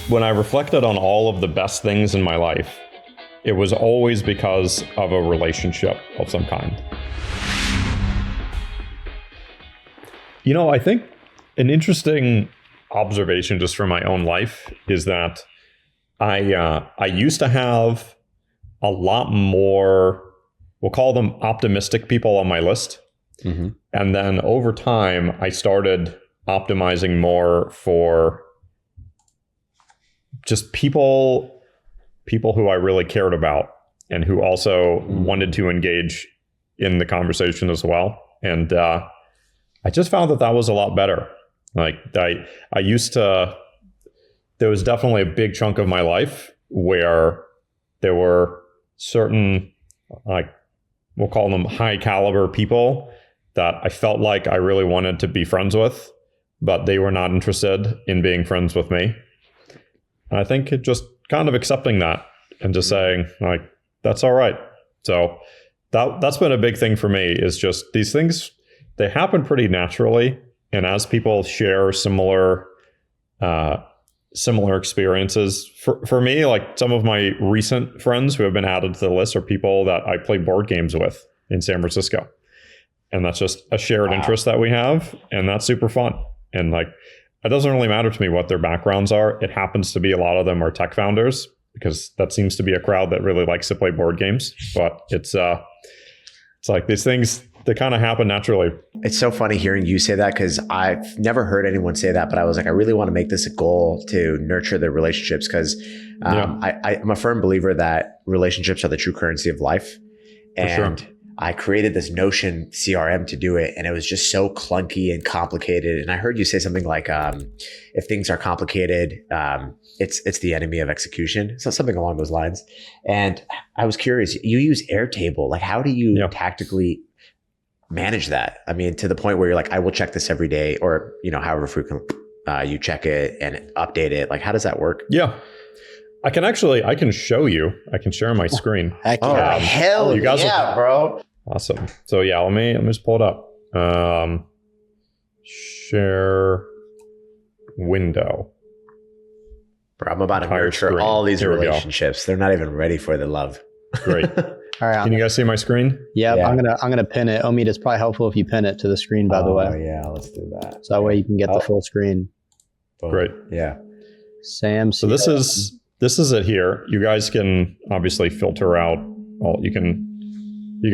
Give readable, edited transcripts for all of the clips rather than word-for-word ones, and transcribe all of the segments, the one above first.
When I reflected on all of the best things in my life, it was always because of a relationship of some kind. I think an interesting observation just from my own life is that I used to have a lot more, we'll call them optimistic people on my list. Mm-hmm. And then over time, I started optimizing more for just people who I really cared about and who also wanted to engage in the conversation as well. And I just found that was a lot better. Like I used to, there was definitely a big chunk of my life where there were certain, like, we'll call them high caliber people that I felt like I really wanted to be friends with, but they were not interested in being friends with me. And I think just kind of accepting that and just saying, like, that's all right. So that's been a big thing for me, is just these things, they happen pretty naturally. And as people share similar experiences, for me, like some of my recent friends who have been added to the list are people that I play board games with in San Francisco. And that's just a shared interest that we have. And that's super fun. And like, it doesn't really matter to me what their backgrounds are. It happens to be a lot of them are tech founders, because that seems to be a crowd that really likes to play board games. But it's like these things, they kind of happen naturally. It's so funny hearing you say that, because I've never heard anyone say that, but I was like, I really want to make this a goal to nurture the relationships, because I'm a firm believer that relationships are the true currency of life. And sure. I created this Notion CRM to do it, and it was just so clunky and complicated. And I heard you say something like, if things are complicated, it's the enemy of execution. So something along those lines. And I was curious, you use Airtable. Like, how do you tactically manage that? I mean, to the point where you're like, I will check this every day, or, however frequent you check it and update it. Like, how does that work? Yeah. I can show you. I can share my screen. Hell, you guys bro. Awesome. So yeah, let me just pull it up. Share window. Bro, I'm about to nurture all these relationships. They're not even ready for the love. Great. All right. Can you guys see my screen? Yep, yeah. I'm gonna pin it. Omid, it's probably helpful if you pin it to the screen, by the way. Oh yeah, let's do that. So that way you can get the full screen. Boom. Great. Yeah. Sam. So this is it here. You guys can obviously filter out all. You can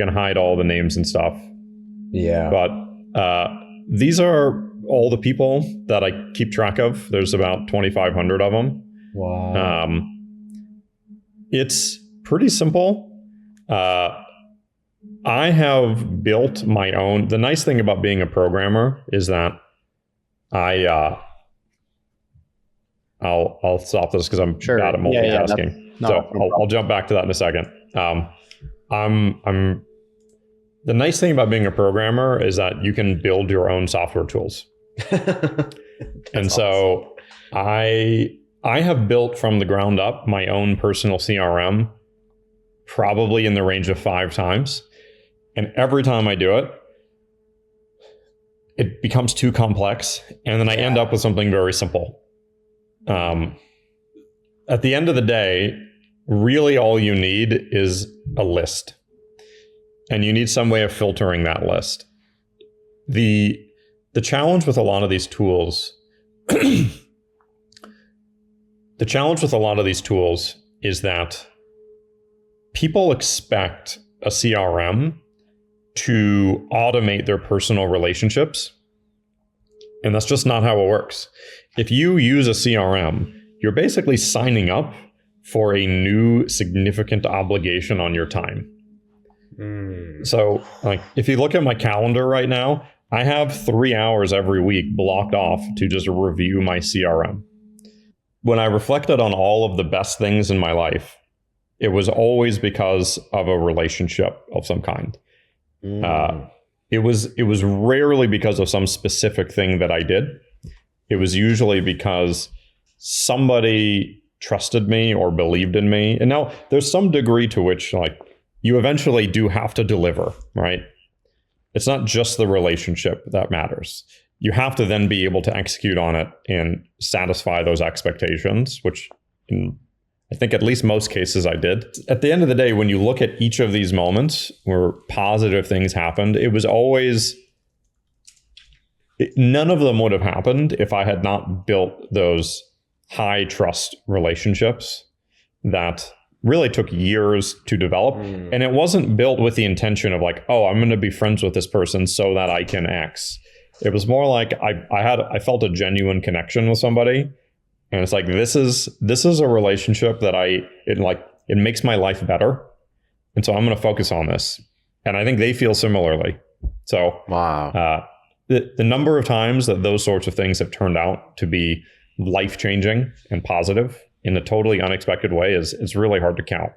hide all the names and stuff. Yeah. But these are all the people that I keep track of. There's about 2,500 of them. Wow. It's pretty simple. I have built my own. The nice thing about being a programmer is that I'll stop this because I'm bad at multitasking. I'll jump back to that in a second. I'm the nice thing about being a programmer is that you can build your own software tools. And so I have built from the ground up my own personal CRM, probably in the range of 5 times. And every time I do it, it becomes too complex. And then I end up with something very simple. At the end of the day, really all you need is a list. And you need some way of filtering that list. The challenge with a lot of these tools, is that people expect a CRM to automate their personal relationships. And that's just not how it works. If you use a CRM, you're basically signing up for a new significant obligation on your time. So, like, if you look at my calendar right now, I have 3 hours every week blocked off to just review my CRM. When I reflected on all of the best things in my life, it was always because of a relationship of some kind. It was rarely because of some specific thing that I did. It was usually because somebody trusted me or believed in me. And now there's some degree to which, like, you eventually do have to deliver, right? It's not just the relationship that matters. you have to then be able to execute on it and satisfy those expectations, which in, I think at least most cases I did. At the end of the day, when you look at each of these moments where positive things happened, it was always, none of them would have happened if I had not built those high trust relationships that really took years to develop. And it wasn't built with the intention of like, oh, I'm going to be friends with this person so that I can X. It was more like I felt a genuine connection with somebody, and it's like this is a relationship that it makes my life better, and so I'm going to focus on this. And I think they feel similarly. So wow, the number of times that those sorts of things have turned out to be life changing and positive in a totally unexpected way is really hard to count.